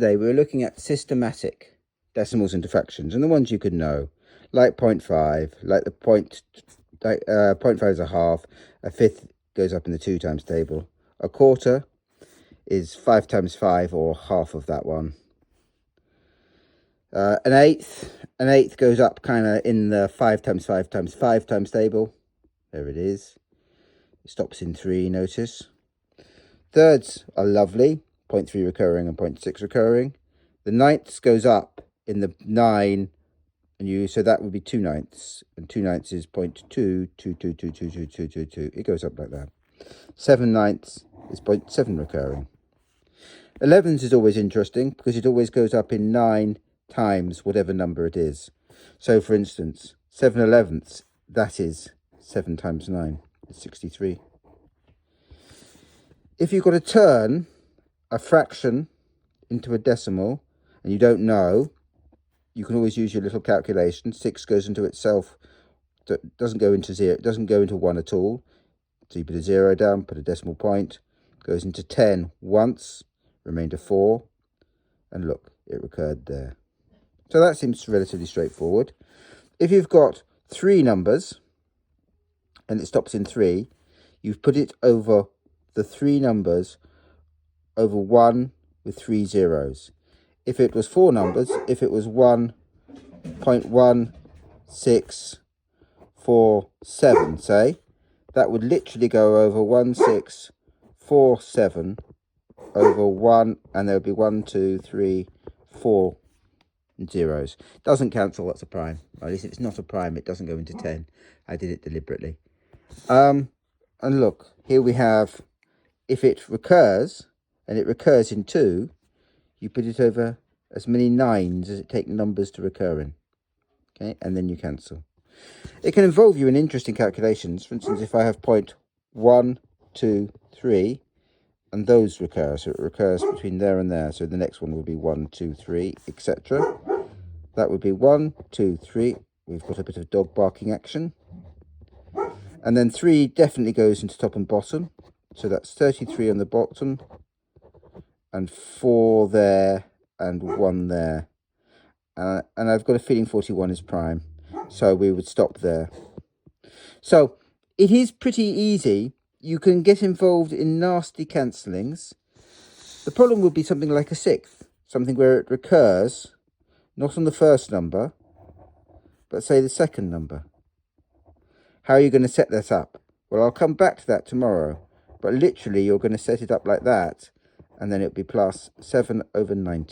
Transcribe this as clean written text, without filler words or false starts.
Today we're looking at systematic decimals into fractions, and the ones you could know, like 0.5, like the 0.5 is a half, a fifth goes up in the 2 times table, a quarter is 5 times 5 or half of that one. An eighth goes up kind of in the 5 times 5 times 5 times table. There it is. It stops in 3, notice. Thirds are lovely, 0.3 recurring and 0.6 recurring. The ninths goes up in the 9, and so that would be 2 ninths, and 2 ninths is 0.222222222. It goes up like that. 7 ninths is 0.7 recurring. 11s is always interesting because it always goes up in 9 times whatever number it is. So for instance, 7 elevenths, that is 7 times 9, is 63. If you've got to turn a fraction into a decimal and you don't know, you can always use your little calculation. 6 goes into itself, doesn't go into 0, it doesn't go into 1 at all. So you put a 0 down, put a decimal point, goes into 10 once, remainder 4, and look, it recurred there. So that seems relatively straightforward. If you've got 3 numbers and it stops in 3, you've put it over the 3 numbers over 1 with 3 zeros. If it was 4 numbers, if it was 1.1647, say, that would literally go over 1647 over 1, and there would be 1, 2, 3, 4 zeros. Doesn't cancel, that's a prime. Or at least if it's not a prime, it doesn't go into 10. I did it deliberately. And look, here we have, if it recurs, and it recurs in 2, you put it over as many 9s as it takes numbers to recur in. Okay, and then you cancel. It can involve you in interesting calculations. For instance, if I have 0.123, and those recur, so it recurs between there and there, so the next one will be 1, 2, 3, etc. That would be 1, 2, 3. We've got a bit of dog barking action. And then 3 definitely goes into top and bottom, so that's 33 on the bottom, and 4 there, and 1 there. And I've got a feeling 41 is prime, so we would stop there. So it is pretty easy. You can get involved in nasty cancellings. The problem would be something like a 6th, something where it recurs, not on the first number, but say the second number. How are you going to set that up? Well, I'll come back to that tomorrow, but literally you're going to set it up like that, and then it'll be plus 7 over 90.